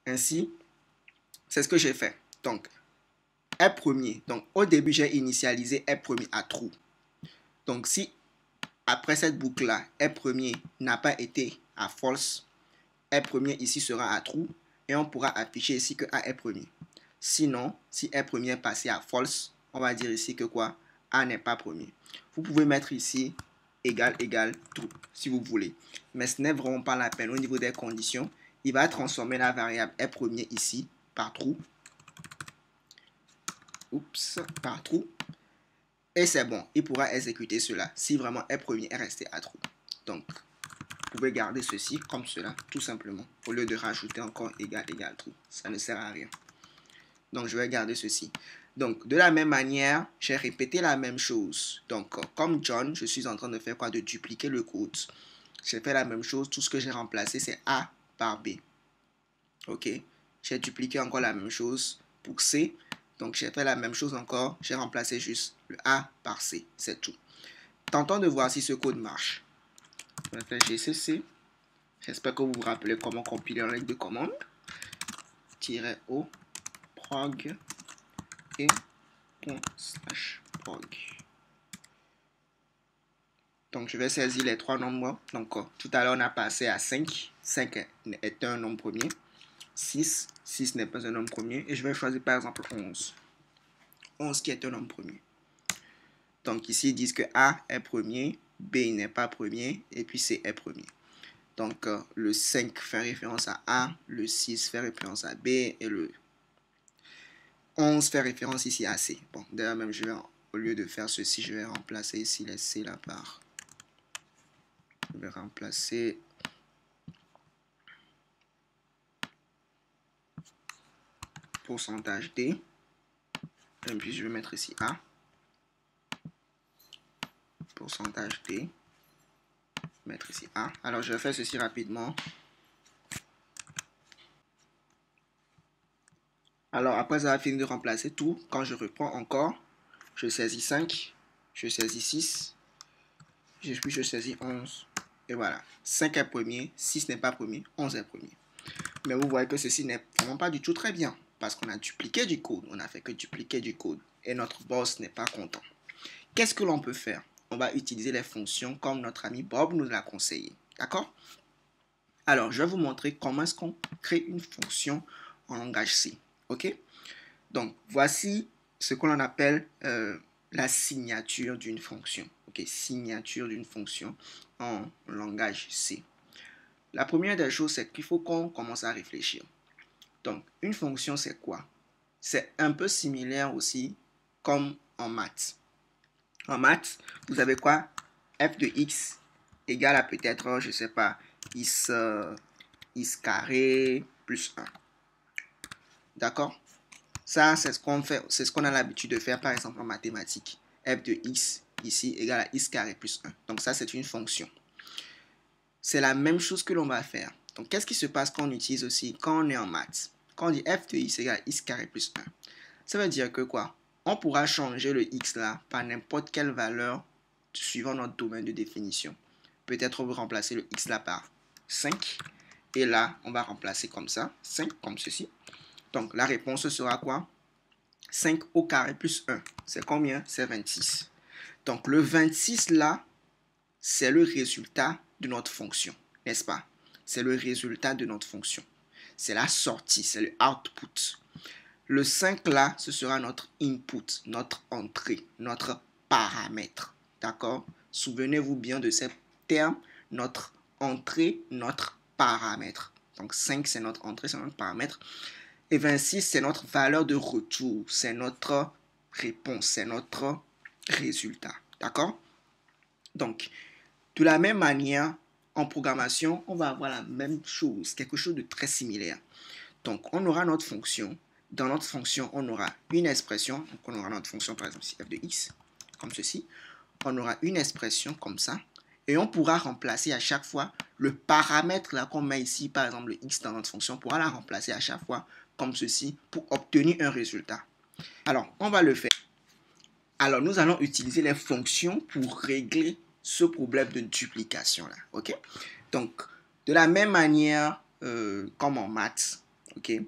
Ainsi, c'est ce que j'ai fait. Donc, est premier. Donc, au début, j'ai initialisé est premier à true. Donc, si après cette boucle-là, est premier n'a pas été à false, est premier ici sera à true et on pourra afficher ici que A est premier. Sinon, si est premier est passé à false, on va dire ici que quoi? A n'est pas premier. Vous pouvez mettre ici égal true si vous voulez. Mais ce n'est vraiment pas la peine au niveau des conditions. Il va transformer la variable est premier ici par true. Oups, par true. Et c'est bon, il pourra exécuter cela si vraiment est premier est resté à true. Donc, vous pouvez garder ceci comme cela, tout simplement, au lieu de rajouter encore égal true. Ça ne sert à rien. Donc, je vais garder ceci. Donc, de la même manière, j'ai répété la même chose. Donc, comme John, je suis en train de faire quoi? De dupliquer le code. J'ai fait la même chose. Tout ce que j'ai remplacé, c'est A par B. OK? J'ai dupliqué encore la même chose pour C. Donc, j'ai fait la même chose encore. J'ai remplacé juste le A par C. C'est tout. Tentons de voir si ce code marche. Je vais faire GCC. J'espère que vous vous rappelez comment compiler en ligne de commande. -o prog et ./prog. Donc, je vais saisir les trois nombres. Donc, tout à l'heure, on a passé à 5. 5 est un nombre premier. 6 n'est pas un nombre premier. Et je vais choisir par exemple 11. 11 qui est un nombre premier. Donc, ici, ils disent que A est premier, B n'est pas premier, et puis C est premier. Donc, le 5 fait référence à A, le 6 fait référence à B, et le 11 fait référence ici à C. Bon, d'ailleurs, même, au lieu de faire ceci, je vais remplacer ici les C là par... Je vais remplacer... pourcentage D. Et puis, je vais mettre ici A. Pourcentage D. Mettre ici A. Alors, je vais faire ceci rapidement. Alors, après avoir fini de remplacer tout, quand je reprends encore, je saisis 5, je saisis 6, puis je saisis 11. Et voilà, 5 est premier, 6 n'est pas premier, 11 est premier. Mais vous voyez que ceci n'est vraiment pas du tout très bien, parce qu'on a dupliqué du code, on n'a fait que dupliquer du code, et notre boss n'est pas content. Qu'est-ce que l'on peut faire? On va utiliser les fonctions comme notre ami Bob nous l'a conseillé. D'accord? Alors, je vais vous montrer comment est-ce qu'on crée une fonction en langage C. OK? Donc, voici ce qu'on appelle la signature d'une fonction. OK? Signature d'une fonction en langage C. La première des choses, c'est qu'il faut qu'on commence à réfléchir. Donc, une fonction, c'est quoi? C'est un peu similaire aussi comme en maths. En maths, vous avez quoi? F de x égale à peut-être, je ne sais pas, x carré plus 1. D'accord? Ça, c'est ce qu'on fait, c'est ce qu'on a l'habitude de faire, par exemple, en mathématiques. F de x, ici, égale à x carré plus 1. Donc, ça, c'est une fonction. C'est la même chose que l'on va faire. Donc, qu'est-ce qui se passe quand on utilise aussi, quand on est en maths? Quand on dit f de x égale à x carré plus 1, ça veut dire que quoi? On pourra changer le x là par n'importe quelle valeur suivant notre domaine de définition. Peut-être on veut remplacer le x là par 5. Et là, on va remplacer comme ça, 5 comme ceci. Donc, la réponse sera quoi? 5 au carré plus 1. C'est combien? C'est 26. Donc, le 26 là, c'est le résultat de notre fonction, n'est-ce pas? C'est le résultat de notre fonction. C'est la sortie, c'est le output. Le 5 là, ce sera notre input, notre entrée, notre paramètre. D'accord? Souvenez-vous bien de ces termes, notre entrée, notre paramètre. Donc 5, c'est notre entrée, c'est notre paramètre. Et 26, c'est notre valeur de retour, c'est notre réponse, c'est notre résultat. D'accord? Donc, de la même manière, en programmation, on va avoir la même chose, quelque chose de très similaire. Donc, on aura notre fonction. Dans notre fonction, on aura une expression. Donc, on aura notre fonction, par exemple, ici, f de x, comme ceci. On aura une expression comme ça. Et on pourra remplacer à chaque fois le paramètre là qu'on met ici, par exemple, le x dans notre fonction. On pourra la remplacer à chaque fois comme ceci pour obtenir un résultat. Alors, on va le faire. Alors, nous allons utiliser les fonctions pour régler ce problème de duplication là. OK? Donc, de la même manière comme en maths, ok, OK,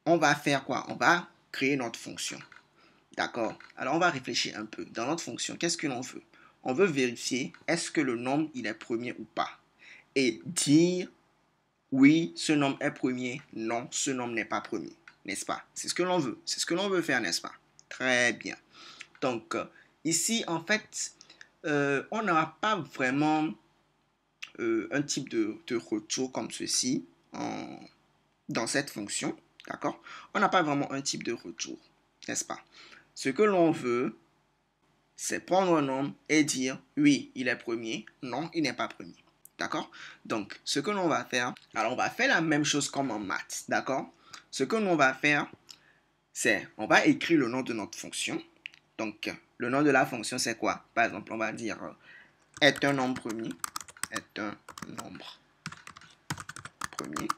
on va faire quoi? On va créer notre fonction. D'accord? Alors, on va réfléchir un peu. Dans notre fonction, qu'est-ce que l'on veut? On veut vérifier est-ce que le nombre, il est premier ou pas. Et dire, oui, ce nombre est premier, non, ce nombre n'est pas premier. N'est-ce pas? C'est ce que l'on veut. C'est ce que l'on veut faire, n'est-ce pas? Très bien. Donc, ici, en fait, on n'aura pas vraiment un type de retour comme ceci dans cette fonction. D'accord? On n'a pas vraiment un type de retour, n'est-ce pas? Ce que l'on veut, c'est prendre un nombre et dire oui, il est premier, non, il n'est pas premier. D'accord? Donc, ce que l'on va faire, alors on va faire la même chose comme en maths. D'accord? Ce que l'on va faire, c'est, on va écrire le nom de notre fonction. Donc, le nom de la fonction, c'est quoi? Par exemple, on va dire est un nombre premier, est un nombre premier.